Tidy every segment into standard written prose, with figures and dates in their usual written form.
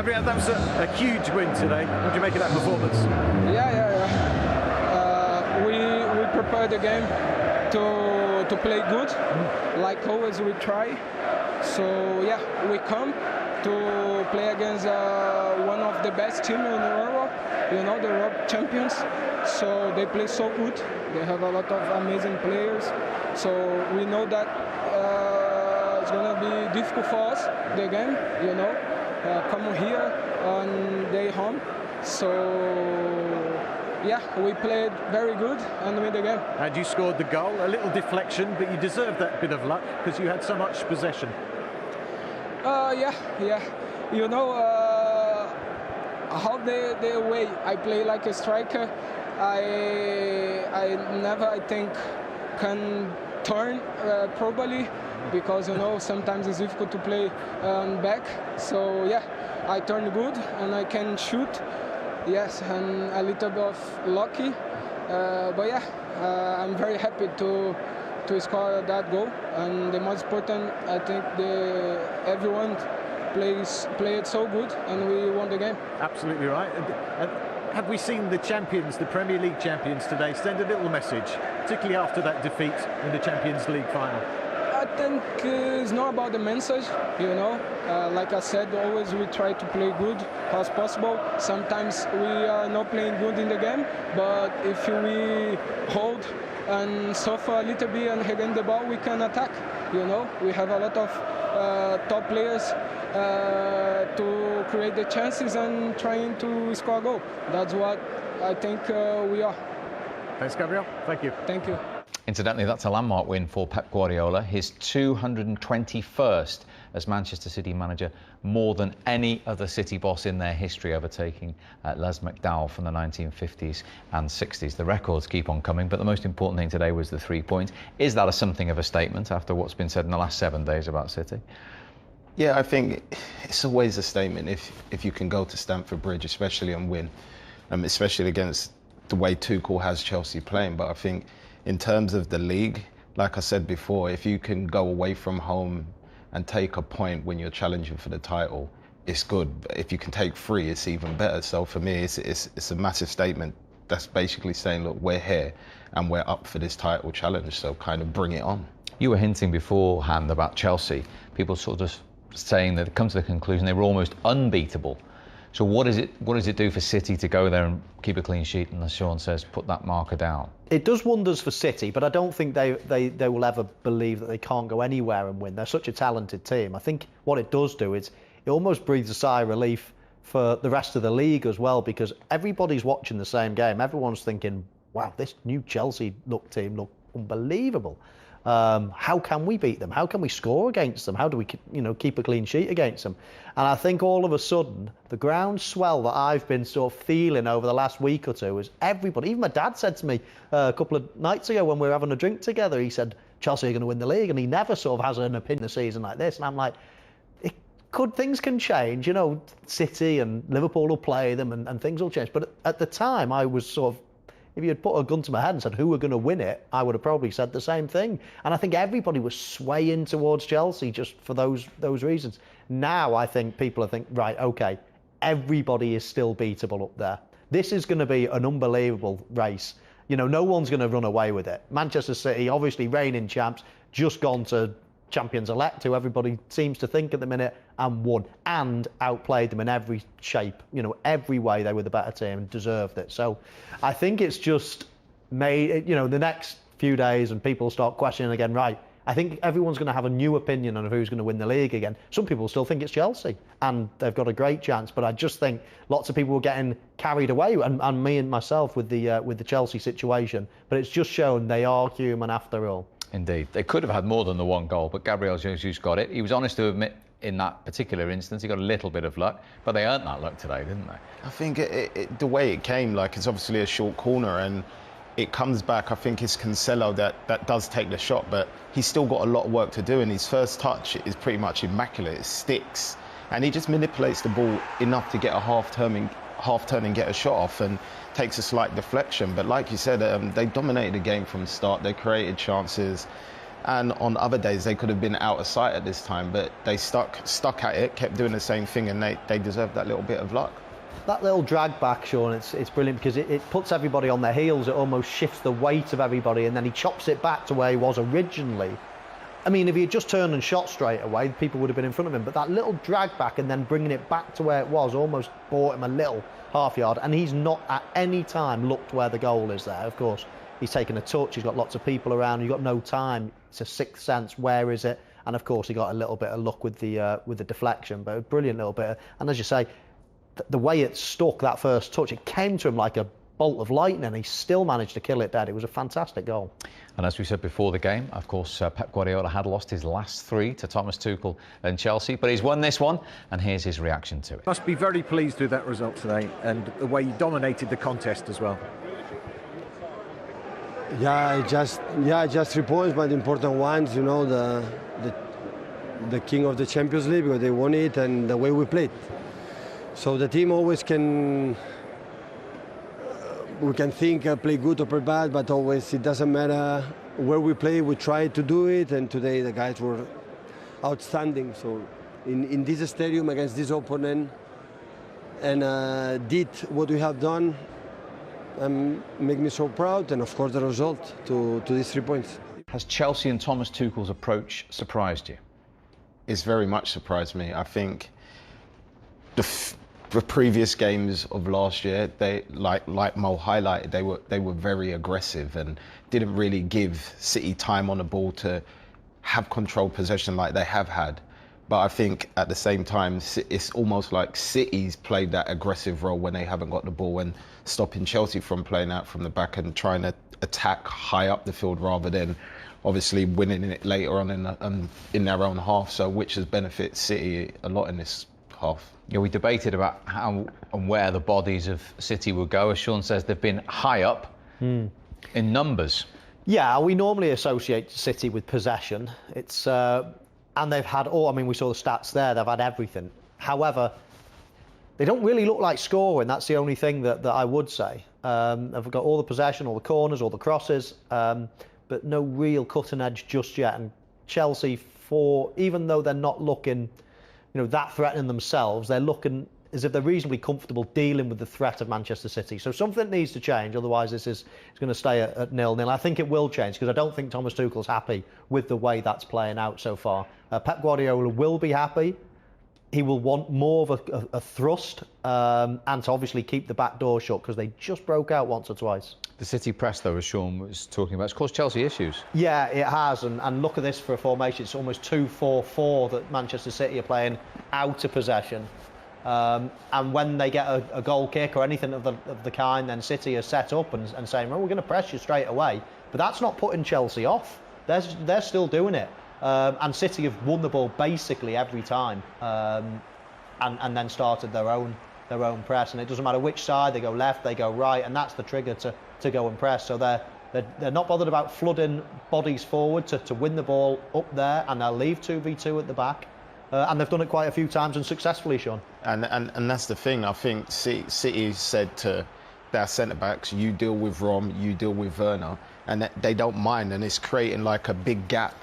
Gabriel, that was a huge win today. What do you make of that performance? We prepared the game to play good, like always we try. So yeah, we come to play against one of the best teams in Europe, you know, the Europe champions. So they play so good. They have a lot of amazing players. So we know that it's gonna be difficult for us, the game, you know. Come here on day home. So yeah, we played very good and win the game. And you scored the goal, a little deflection, but you deserved that bit of luck because you had so much possession. Yeah. You know, how the way I play like a striker, I never, I think, can turn properly, because you know sometimes it's difficult to play back. So yeah, I turn good and I can shoot. Yes, and a little bit of lucky, but yeah, I'm very happy to score that goal. And the most important, I think, everyone played so good, and we won the game. Absolutely right. Have we seen the champions, the Premier League champions today, send a little message, particularly after that defeat in the Champions League final? I think it's not about the message, you know. Like I said, always we try to play good as possible. Sometimes we are not playing good in the game, but if we hold and suffer a little bit and regain the ball, we can attack, you know. We have a lot of top players to create the chances and trying to score a goal. That's what I think we are. Thanks, Gabriel. Thank you. Thank you. Incidentally, that's a landmark win for Pep Guardiola, his 221st as Manchester City manager, more than any other City boss in their history, overtaking Les McDowell from the 1950s and 60s. The records keep on coming, but the most important thing today was the 3 points. Is that something of a statement after what's been said in the last 7 days about City? Yeah, I think it's always a statement if you can go to Stamford Bridge, especially and win, especially against the way Tuchel has Chelsea playing. But I think in terms of the league, like I said before, if you can go away from home and take a point when you're challenging for the title, it's good. But if you can take 3, it's even better. So for me, it's a massive statement that's basically saying, look, we're here and we're up for this title challenge, so kind of bring it on. You were hinting beforehand about Chelsea. People sort of saying that it comes to the conclusion they were almost unbeatable. So what does it do for City to go there and keep a clean sheet and, as Sean says, put that marker down? It does wonders for City, but I don't think they will ever believe that they can't go anywhere and win. They're such a talented team. I think what it does do is it almost breathes a sigh of relief for the rest of the league as well, because everybody's watching the same game. Everyone's thinking, wow, this new Chelsea team look unbelievable. How can we beat them? How can we score against them? How do we, keep a clean sheet against them? And I think all of a sudden, the groundswell that I've been sort of feeling over the last week or two is everybody. Even my dad said to me a couple of nights ago when we were having a drink together, he said, Chelsea are going to win the league, and he never sort of has an opinion of a season like this. And I'm like, things can change, City and Liverpool will play them and things will change. But at the time, I was sort of, if you had put a gun to my head and said who were going to win it, I would have probably said the same thing. And I think everybody was swaying towards Chelsea just for those reasons. Now I think people are thinking, right, okay, everybody is still beatable up there. This is going to be an unbelievable race. No one's going to run away with it. Manchester City, obviously reigning champs, just gone to champions-elect, who everybody seems to think at the minute, and won, and outplayed them in every shape, every way. They were the better team and deserved it. So I think it's just made, the next few days and people start questioning again, right, I think everyone's going to have a new opinion on who's going to win the league again. Some people still think it's Chelsea, and they've got a great chance, but I just think lots of people were getting carried away, and me and myself with the Chelsea situation, but it's just shown they are human after all. Indeed. They could have had more than the 1 goal, but Gabriel Jesus got it. He was honest to admit in that particular instance he got a little bit of luck, but they earned that luck today, didn't they? I think the way it came, it's obviously a short corner and it comes back. I think it's Cancelo that does take the shot, but he's still got a lot of work to do, and his first touch is pretty much immaculate. It sticks, and he just manipulates the ball enough to get a half turn and get a shot off, and takes a slight deflection. But like you said, they dominated the game from the start. They created chances. And on other days, they could have been out of sight at this time, but they stuck at it, kept doing the same thing, and they deserved that little bit of luck. That little drag back, Sean, it's brilliant because it puts everybody on their heels. It almost shifts the weight of everybody, and then he chops it back to where he was originally. I mean, if he had just turned and shot straight away, people would have been in front of him. But that little drag back and then bringing it back to where it was almost bought him a little half yard. And he's not at any time looked where the goal is there. Of course, he's taken a touch. He's got lots of people around. He's got no time. It's a sixth sense. Where is it? And of course, he got a little bit of luck with the deflection. But a brilliant little bit. And as you say, the way it stuck, that first touch, it came to him like a bolt of lightning. He still managed to kill it dead. It was a fantastic goal. And as we said before the game, of course, Pep Guardiola had lost his last 3 to Thomas Tuchel and Chelsea, but he's won this one, and here's his reaction to it. Must be very pleased with that result today and the way he dominated the contest as well. Yeah, just 3 points, but important ones. You know, the king of the Champions League, because they won it, and the way we played. So the team always can. We can think play good or play bad, but always it doesn't matter where we play. We try to do it, and today the guys were outstanding. So in this stadium against this opponent, and did what we have done, make me so proud. And of course the result to these 3 points. Has Chelsea and Thomas Tuchel's approach surprised you? It's very much surprised me. I think the previous games of last year, they like Mo highlighted, they were very aggressive and didn't really give City time on the ball to have control possession like they have had. But I think at the same time, it's almost like City's played that aggressive role when they haven't got the ball and stopping Chelsea from playing out from the back and trying to attack high up the field rather than obviously winning it later on in their own half. So which has benefited City a lot in this half. Yeah, we debated about how and where the bodies of City would go. As Sean says, they've been high up in numbers. Yeah, we normally associate City with possession. It's and they've had all. I mean, we saw the stats there. They've had everything. However, they don't really look like scoring. That's the only thing that I would say. They've got all the possession, all the corners, all the crosses, but no real cutting edge just yet. And Chelsea, even though they're not looking, that threatening themselves, they're looking as if they're reasonably comfortable dealing with the threat of Manchester City. So something needs to change, otherwise this is going to stay at 0-0. I think it will change because I don't think Thomas Tuchel's happy with the way that's playing out so far. Pep Guardiola will be happy. He will want more of a thrust and to obviously keep the back door shut because they just broke out once or twice. The City press, though, as Sean was talking about, it's caused Chelsea issues. Yeah, it has. And look at this for a formation. It's almost 2-4-4 that Manchester City are playing out of possession. And when they get a goal kick or anything of the kind, then City are set up and saying, well, we're going to press you straight away. But that's not putting Chelsea off. They're still doing it. And City have won the ball basically every time and then started their own press. And it doesn't matter which side, they go left, they go right, and that's the trigger to go and press. So they're not bothered about flooding bodies forward to win the ball up there, and they'll leave 2v2 at the back. And they've done it quite a few times and successfully, Sean. And that's the thing. I think City said to their centre-backs, you deal with Rom, you deal with Werner, and they don't mind, and it's creating like a big gap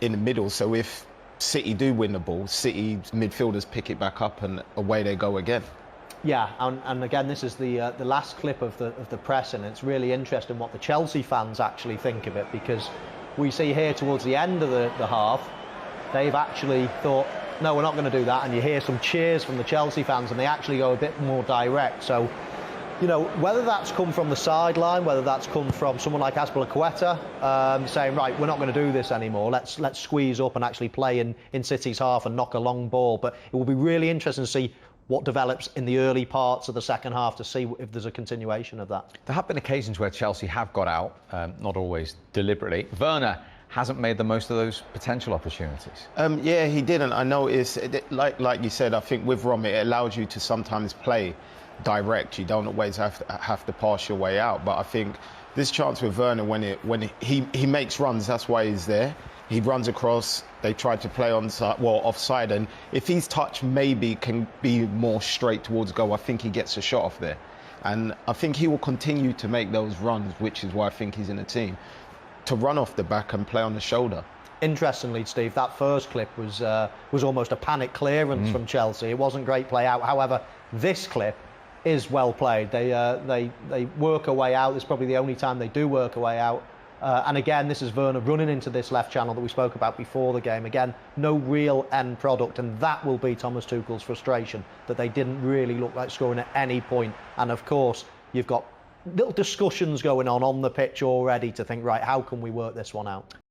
in the middle. So if City do win the ball, City's midfielders pick it back up and away they go again. Yeah, and again, this is the last clip of the press, and it's really interesting what the Chelsea fans actually think of it, because we see here towards the end of the half, they've actually thought, no, we're not going to do that, and you hear some cheers from the Chelsea fans, and they actually go a bit more direct. So, whether that's come from the sideline, whether that's come from someone like Azpilicueta saying, right, we're not going to do this anymore, let's squeeze up and actually play in City's half and knock a long ball. But it will be really interesting to see what develops in the early parts of the second half to see if there's a continuation of that. There have been occasions where Chelsea have got out, not always deliberately. Werner hasn't made the most of those potential opportunities. Yeah, he didn't. I noticed, like you said, I think with Rom, it allows you to sometimes play direct. You don't always have to pass your way out. But I think this chance with Werner, when he makes runs, that's why he's there. He runs across. They tried to play offside, and if he's touch maybe can be more straight towards goal, I think he gets a shot off there. And I think he will continue to make those runs, which is why I think he's in the team, to run off the back and play on the shoulder. Interestingly, Steve, that first clip was almost a panic clearance from Chelsea. It wasn't great play out. However, this clip is well played. They work a way out. It's probably the only time they do work a way out. And again, this is Werner running into this left channel that we spoke about before the game. Again, no real end product, and that will be Thomas Tuchel's frustration, that they didn't really look like scoring at any point. And of course, you've got little discussions going on the pitch already to think, right, how can we work this one out?